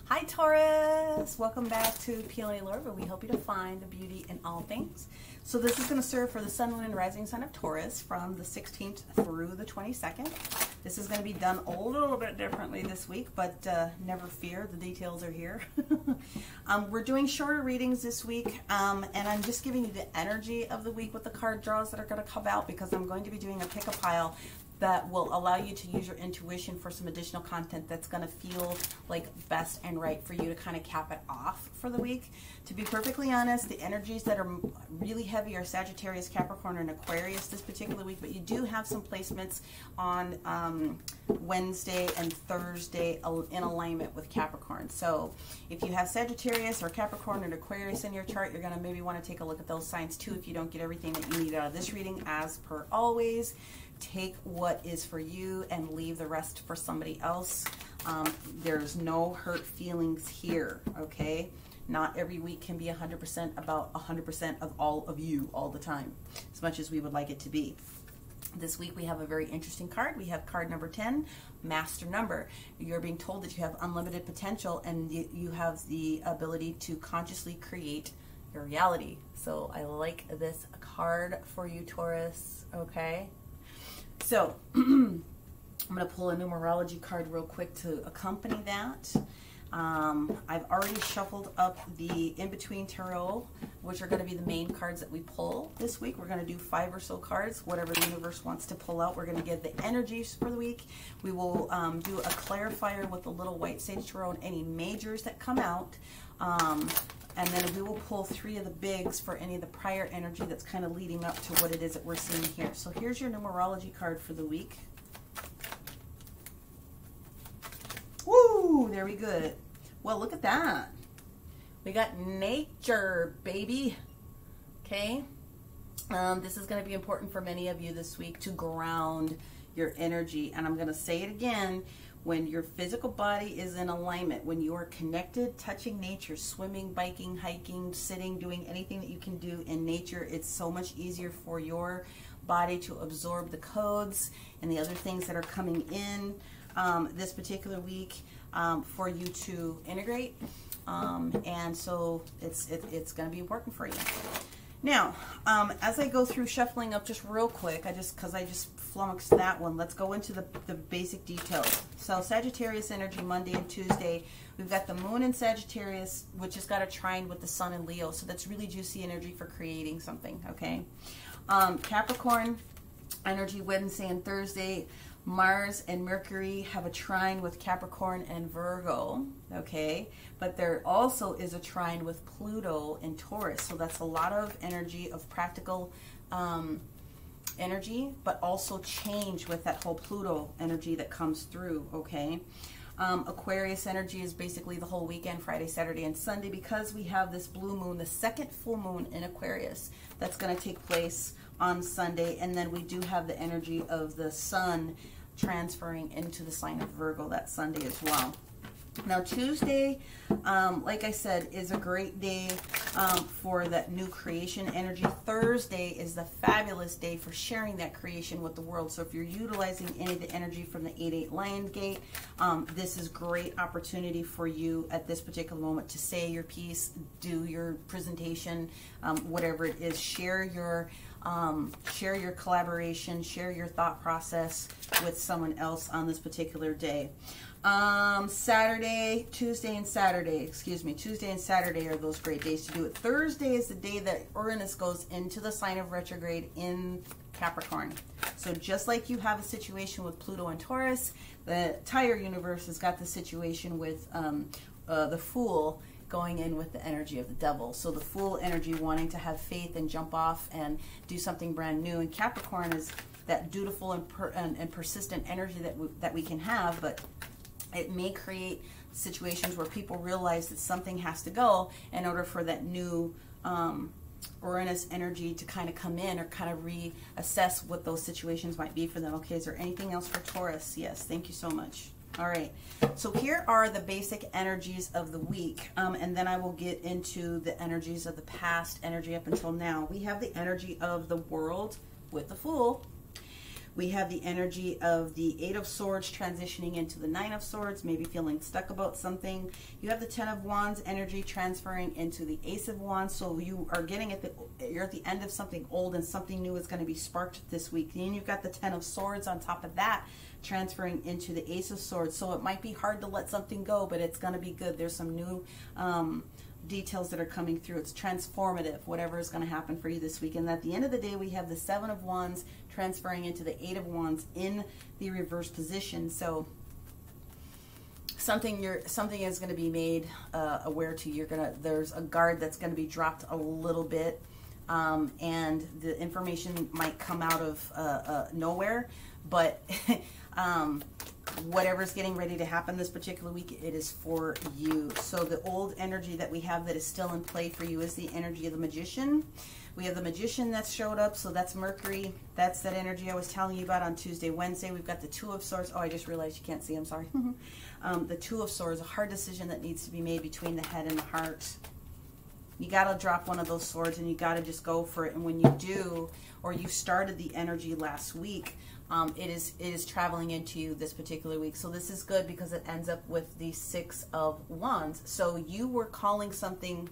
Hi Taurus! Welcome back to PLA Lore, where we help you to find the beauty in all things. So this is going to serve for the Sun, Moon, and Rising Sign of Taurus from the 16th through the 22nd. This is going to be done a little bit differently this week, but never fear, the details are here. We're doing shorter readings this week, and I'm just giving you the energy of the week with the card draws that are going to come out, because I'm going to be doing a pick-a-pile that will allow you to use your intuition for some additional content that's going to feel like best and right for you to kind of cap it off for the week. To be perfectly honest, the energies that are really heavy are Sagittarius, Capricorn, and Aquarius this particular week, but you do have some placements on Wednesday and Thursday in alignment with Capricorn. So if you have Sagittarius or Capricorn and Aquarius in your chart, you're going to maybe want to take a look at those signs too if you don't get everything that you need out of this reading. As per always, take what is for you and leave the rest for somebody else. There's no hurt feelings here, okay? Not every week can be 100% about 100% of all of you all the time, as much as we would like it to be. This week we have a very interesting card. We have card number 10, Master Number. You're being told that you have unlimited potential and you have the ability to consciously create your reality. So I like this card for you, Taurus, okay? So I'm going to pull a numerology card real quick to accompany that. I've already shuffled up the in-between tarot, which are going to be the main cards that we pull this week. We're going to do 5 or so cards, whatever the universe wants to pull out. We're going to get the energies for the week. We will do a clarifier with the little white sage tarot and any majors that come out. And then we will pull 3 of the bigs for any of the prior energy that's kind of leading up to what it is that we're seeing here. So here's your numerology card for the week. Woo! There we go. Well, look at that. We got nature, baby. Okay? This is going to be important for many of you this week to ground your energy. And I'm going to say it again. When your physical body is in alignment, when you are connected, touching nature, swimming, biking, hiking, sitting, doing anything that you can do in nature, it's so much easier for your body to absorb the codes and the other things that are coming in this particular week for you to integrate. And so it's going to be important for you. Now, as I go through shuffling up just real quick, because I just flummoxed that one, let's go into the basic details. So Sagittarius energy, Monday and Tuesday, we've got the moon in Sagittarius, which has got a trine with the sun in Leo, so that's really juicy energy for creating something, okay? Capricorn energy, Wednesday and Thursday, Mars and Mercury have a trine with Capricorn and Virgo, okay? But there also is a trine with Pluto and Taurus, so that's a lot of energy of practical energy, but also change with that whole Pluto energy that comes through, okay? Aquarius energy is basically the whole weekend, Friday, Saturday, and Sunday, because we have this blue moon, the second full moon in Aquarius, that's going to take place on Sunday, and then we do have the energy of the sun transferring into the sign of Virgo that Sunday as well. Now Tuesday, like I said, is a great day for that new creation energy. Thursday is the fabulous day for sharing that creation with the world. So if you're utilizing any of the energy from the 8-8 Lion Gate, this is great opportunity for you at this particular moment to say your piece, do your presentation, whatever it is. Share your collaboration, share your thought process with someone else on this particular day. Tuesday and Saturday are those great days to do it. Thursday is the day that Uranus goes into the sign of retrograde in Capricorn. So just like you have a situation with Pluto and Taurus, the entire universe has got the situation with the Fool going in with the energy of the devil. So the Fool energy wanting to have faith and jump off and do something brand new. And Capricorn is that dutiful and persistent energy that we can have, but it may create situations where people realize that something has to go in order for that new Uranus energy to kind of come in, or kind of reassess what those situations might be for them. Okay, is there anything else for Taurus? Yes, thank you so much. All right, so here are the basic energies of the week, and then I will get into the energies of the past energy up until now. We have the energy of the world with the Fool. We have the energy of the Eight of Swords transitioning into the Nine of Swords, maybe feeling stuck about something. You have the Ten of Wands energy transferring into the Ace of Wands. So you are getting you're at the end of something old and something new is going to be sparked this week. Then you've got the Ten of Swords on top of that, transferring into the Ace of Swords. So it might be hard to let something go, but it's going to be good. There's some new details that are coming through. It's transformative, whatever is going to happen for you this week. And at the end of the day, we have the Seven of Wands transferring into the Eight of Wands in the reverse position. So something is going to be made aware to you. There's a guard that's going to be dropped a little bit, and the information might come out of nowhere, but whatever's getting ready to happen this particular week, it is for you. So the old energy that we have that is still in play for you is the energy of the Magician. We have the Magician that's showed up, so that's Mercury. That's that energy I was telling you about on Tuesday, Wednesday. We've got the Two of Swords. Oh, I just realized you can't see, I'm sorry. The Two of Swords, a hard decision that needs to be made between the head and the heart. You got to drop one of those swords and you got to just go for it. And when you do, or you started the energy last week, it is traveling into you this particular week. So this is good because it ends up with the Six of Wands. So you were calling something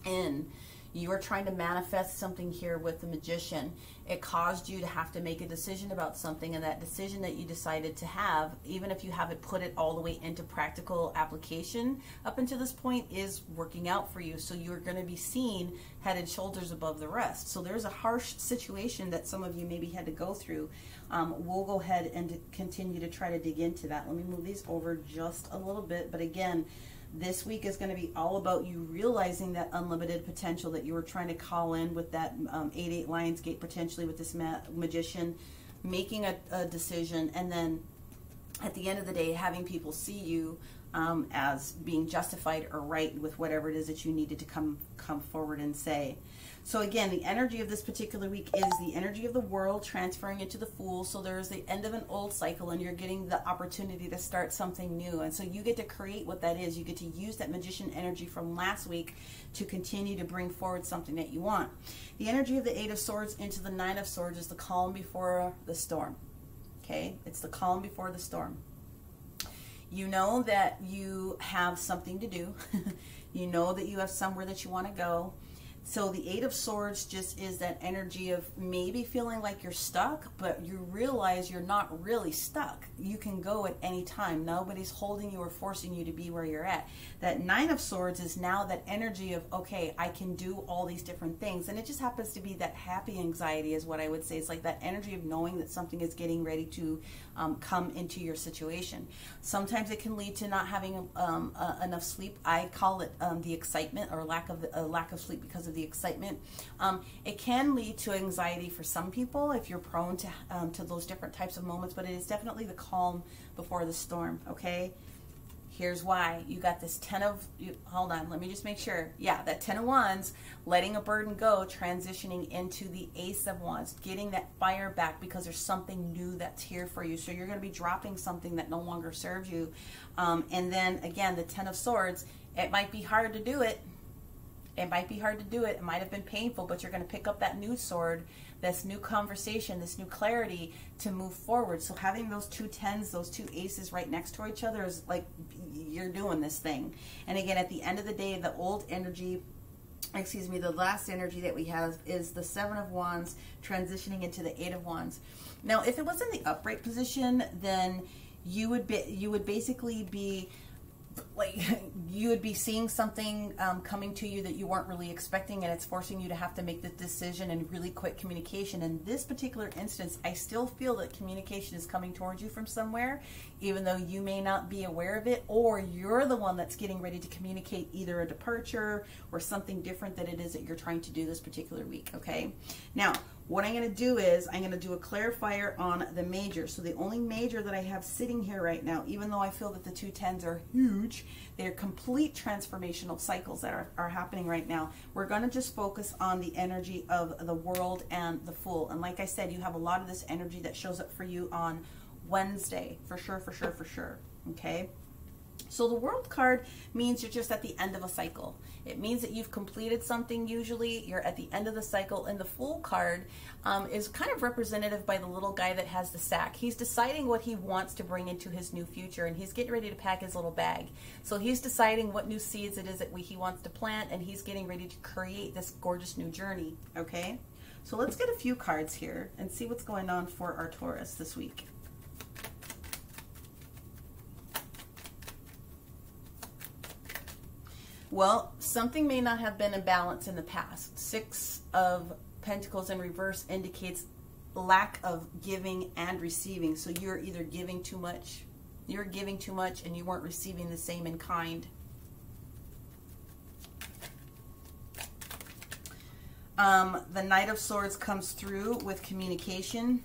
in. You are trying to manifest something here with the Magician. It caused you to have to make a decision about something, and that decision that you decided to have, even if you haven't put it all the way into practical application up until this point, is working out for you. So you're going to be seen head and shoulders above the rest. So there's a harsh situation that some of you maybe had to go through. We'll go ahead and continue to try to dig into that. Let me move these over just a little bit. But again, this week is going to be all about you realizing that unlimited potential that you were trying to call in with that 8-8 Lionsgate, potentially with this Magician, making a decision, and then at the end of the day, having people see you as being justified or right with whatever it is that you needed to come forward and say. So again, the energy of this particular week is the energy of the World transferring into the Fool. So there's the end of an old cycle and you're getting the opportunity to start something new. And so you get to create what that is. You get to use that Magician energy from last week to continue to bring forward something that you want. The energy of the Eight of Swords into the Nine of Swords is the calm before the storm. Okay? It's the calm before the storm. You know that you have something to do. You know that you have somewhere that you want to go. So the Eight of Swords just is that energy of maybe feeling like you're stuck, but you realize you're not really stuck. You can go at any time. Nobody's holding you or forcing you to be where you're at. That Nine of Swords is now that energy of, okay, I can do all these different things. And it just happens to be that happy anxiety is what I would say. It's like that energy of knowing that something is getting ready to come into your situation. Sometimes it can lead to not having enough sleep. I call it the excitement, or lack of sleep because of the excitement. It can lead to anxiety for some people if you're prone to those different types of moments, but it is definitely the calm before the storm. Okay, here's why. You got this hold on, let me just make sure. Yeah, that Ten of Wands, letting a burden go, transitioning into the Ace of Wands, getting that fire back because there's something new that's here for you. So you're going to be dropping something that no longer serves you. And then again, the Ten of Swords, it might be hard to do it. It might be hard to do it. It might have been painful, but you're going to pick up that new sword, this new conversation, this new clarity to move forward. So having those two tens, those two aces right next to each other is like you're doing this thing. And again, at the end of the day, the old energy, excuse me, the last energy that we have is the Seven of Wands transitioning into the Eight of Wands. Now, if it was in the upright position, then you would basically be like, you would be seeing something coming to you that you weren't really expecting, and it's forcing you to have to make the decision in really quick communication. In this particular instance, I still feel that communication is coming towards you from somewhere, even though you may not be aware of it, or you're the one that's getting ready to communicate either a departure or something different that it is that you're trying to do this particular week. Okay, now what I'm going to do is I'm going to do a clarifier on the major. So the only major that I have sitting here right now, even though I feel that the two tens are huge, they're complete transformational cycles that are happening right now. We're going to just focus on the energy of the World and the Fool. And like I said, you have a lot of this energy that shows up for you on Wednesday, for sure, for sure, for sure. Okay. So the World card means you're just at the end of a cycle. It means that you've completed something. Usually you're at the end of the cycle, and the Fool card is kind of representative by the little guy that has the sack. He's deciding what he wants to bring into his new future, and he's getting ready to pack his little bag. So he's deciding what new seeds it is that he wants to plant, and he's getting ready to create this gorgeous new journey, okay? So let's get a few cards here and see what's going on for our Taurus this week. Well, something may not have been in balance in the past. 6 of Pentacles in reverse indicates lack of giving and receiving. So you're either giving too much, and you weren't receiving the same in kind. The Knight of Swords comes through with communication.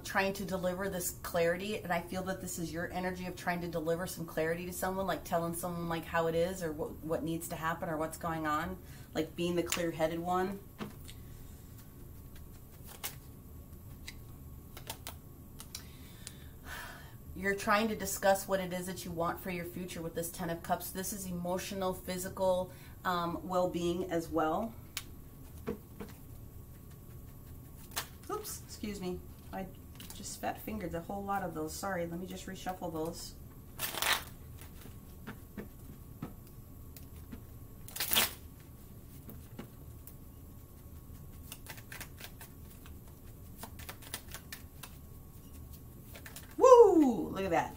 Trying to deliver this clarity, and I feel that this is your energy of trying to deliver some clarity to someone, like telling someone like how it is, or what needs to happen, or what's going on, like being the clear-headed one. You're trying to discuss what it is that you want for your future with this 10 of Cups. This is emotional, physical well-being as well. Oops, excuse me. I just fat fingered a whole lot of those. Sorry, let me just reshuffle those. Woo! Look at that.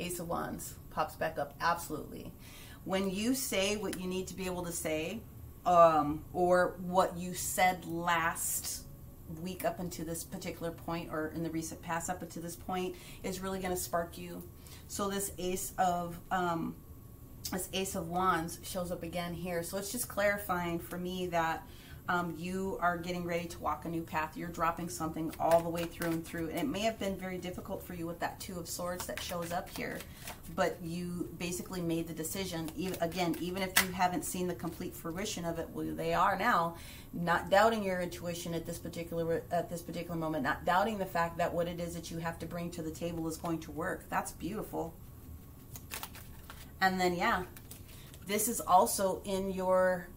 Ace of Wands pops back up. Absolutely. When you say what you need to be able to say, or what you said last week up until this particular point, or in the recent past up until this point, is really going to spark you. So this Ace of Wands shows up again here. So it's just clarifying for me that you are getting ready to walk a new path. You're dropping something all the way through and through. And it may have been very difficult for you with that 2 of Swords that shows up here, but you basically made the decision. Even if you haven't seen the complete fruition of it, well, they are now, not doubting your intuition at this particular moment, not doubting the fact that what it is that you have to bring to the table is going to work. That's beautiful. And then, yeah, this is also in your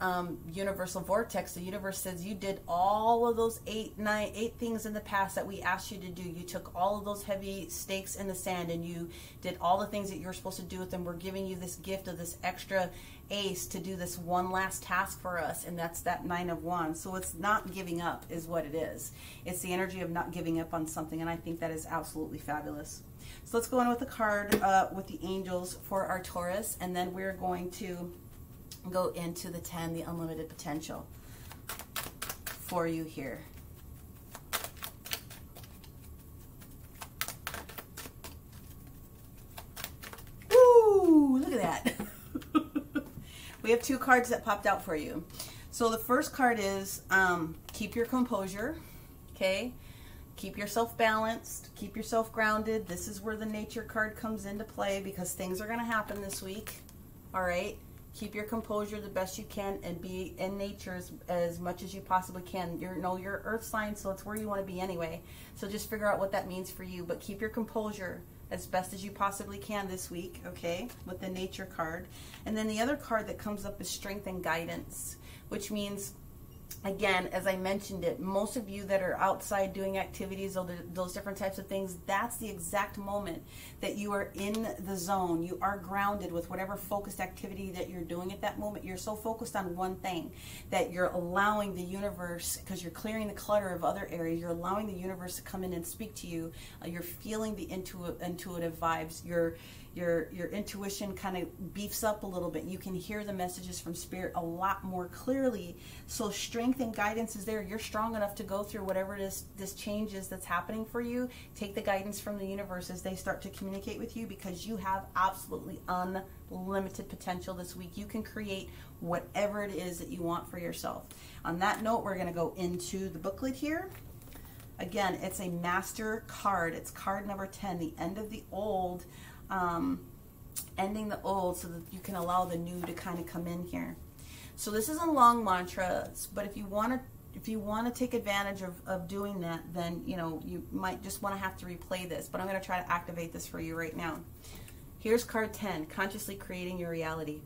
universal vortex. The universe says you did all of those 8 things in the past that we asked you to do. You took all of those heavy stakes in the sand, and you did all the things that you're supposed to do with them. We're giving you this gift of this extra ace to do this one last task for us, and that's that 9 of Wands. So it's not giving up is what it is. It's the energy of not giving up on something, and I think that is absolutely fabulous. So let's go in with the card with the angels for our Taurus, and then we're going to go into the 10, the unlimited potential for you here. Woo! Look at that. We have 2 cards that popped out for you. So the first card is keep your composure, okay? Keep yourself balanced, keep yourself grounded. This is where the nature card comes into play, because things are going to happen this week, all right? Keep your composure the best you can and be in nature as much as you possibly can. You're earth sign, so it's where you want to be anyway. So just figure out what that means for you, but keep your composure as best as you possibly can this week, okay, with the nature card. And then the other card that comes up is strength and guidance, which means, again, as I mentioned it, most of you that are outside doing activities, those different types of things, that's the exact moment that you are in the zone. You are grounded with whatever focused activity that you're doing at that moment. You're so focused on one thing that you're allowing the universe, because you're clearing the clutter of other areas, you're allowing the universe to come in and speak to you. You're feeling the intuitive vibes. Your intuition kind of beefs up a little bit. You can hear the messages from Spirit a lot more clearly. So strength and guidance is there. You're strong enough to go through whatever it is, this change is that's happening for you. Take the guidance from the universe as they start to communicate with you, because you have absolutely unlimited potential this week. You can create whatever it is that you want for yourself. On that note, we're going to go into the booklet here. Again, it's a master card. It's card number 10, the end of the old, ending the old so that you can allow the new to kind of come in here. So this is a long mantra, but if you want to take advantage of doing that, then you might just want to have to replay this, but I'm going to try to activate this for you right now. Here's card 10, consciously creating your reality.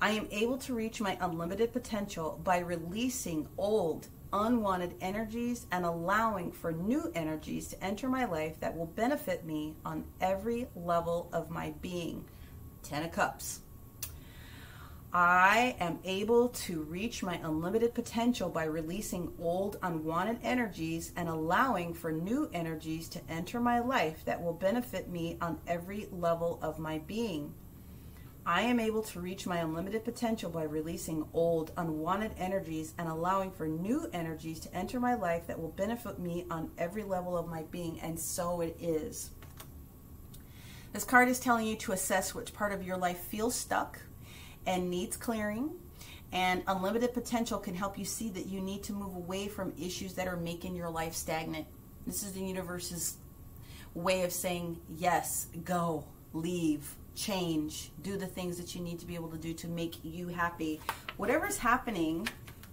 I am able to reach my unlimited potential by releasing old, unwanted energies and allowing for new energies to enter my life that will benefit me on every level of my being. 10 of Cups. I am able to reach my unlimited potential by releasing old, unwanted energies and allowing for new energies to enter my life that will benefit me on every level of my being. I am able to reach my unlimited potential by releasing old, unwanted energies and allowing for new energies to enter my life that will benefit me on every level of my being. And so it is. This card is telling you to assess which part of your life feels stuck and needs clearing, and unlimited potential can help you see that you need to move away from issues that are making your life stagnant. This is the universe's way of saying yes, go, leave, change, do the things that you need to be able to do to make you happy. Whatever's happening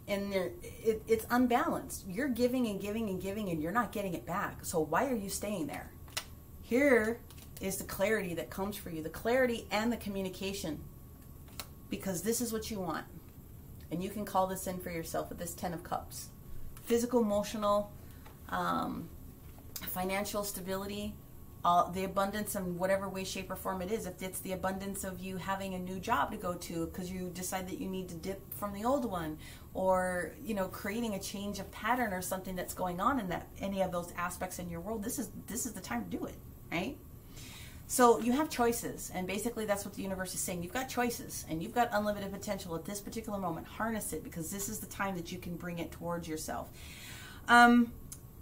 in there, it's unbalanced. You're giving and giving and giving and you're not getting it back. So why are you staying there? Here is the clarity that comes for you, the clarity and the communication. Because this is what you want. And you can call this in for yourself with this 10 of Cups. Physical, emotional, financial stability, the abundance in whatever way, shape, or form it is. If it's the abundance of you having a new job to go to because you decide that you need to dip from the old one, or creating a change of pattern or something that's going on in that any of those aspects in your world, this is the time to do it, right? So you have choices, and basically that's what the universe is saying. You've got choices, and you've got unlimited potential at this particular moment. Harness it, because this is the time that you can bring it towards yourself.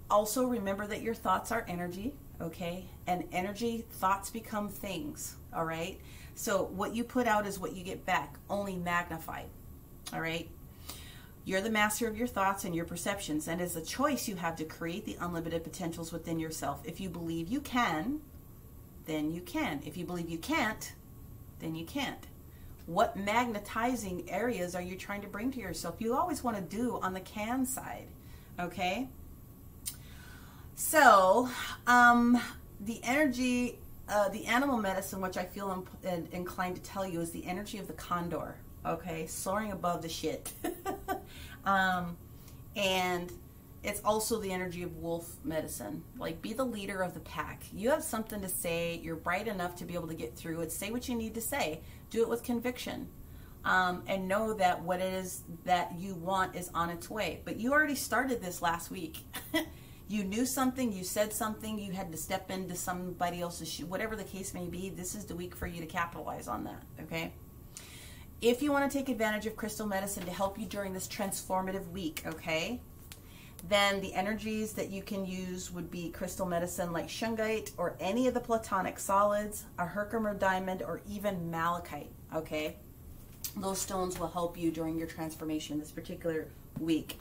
Also, remember that your thoughts are energy, okay? And energy, thoughts become things, all right? So what you put out is what you get back, only magnified, all right? You're the master of your thoughts and your perceptions, and it's a choice you have to create the unlimited potentials within yourself. If you believe you can, then you can. If you believe you can't, then you can't. What magnetizing areas are you trying to bring to yourself? You always want to do on the can side, okay? So, the energy, the animal medicine, which I feel inclined to tell you, is the energy of the condor, okay? Soaring above the shit. And it's also the energy of wolf medicine. Like, be the leader of the pack. You have something to say. You're bright enough to be able to get through it. Say what you need to say. Do it with conviction. And know that what it is that you want is on its way. But you already started this last week. You knew something. You said something. You had to step into somebody else's shoe. Whatever the case may be, this is the week for you to capitalize on that, okay? If you want to take advantage of crystal medicine to help you during this transformative week, okay, then the energies that you can use would be crystal medicine like shungite or any of the platonic solids, a Herkimer diamond, or even malachite, okay? Those stones will help you during your transformation this particular week.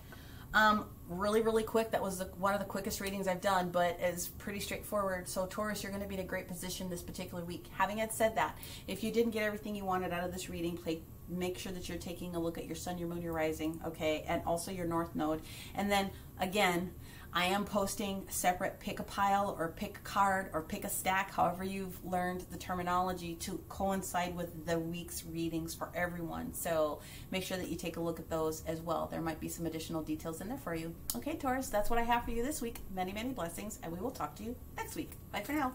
Really, really quick. That was one of the quickest readings I've done, but it's pretty straightforward. So Taurus, you're going to be in a great position this particular week. Having said that, if you didn't get everything you wanted out of this reading, make sure that you're taking a look at your sun, your moon, your rising, okay, and also your north node. And then again, I am posting separate pick a pile or pick a card or pick a stack, however you've learned the terminology, to coincide with the week's readings for everyone. So make sure that you take a look at those as well. There might be some additional details in there for you. Okay, Taurus, that's what I have for you this week. Many, many blessings, and we will talk to you next week. Bye for now.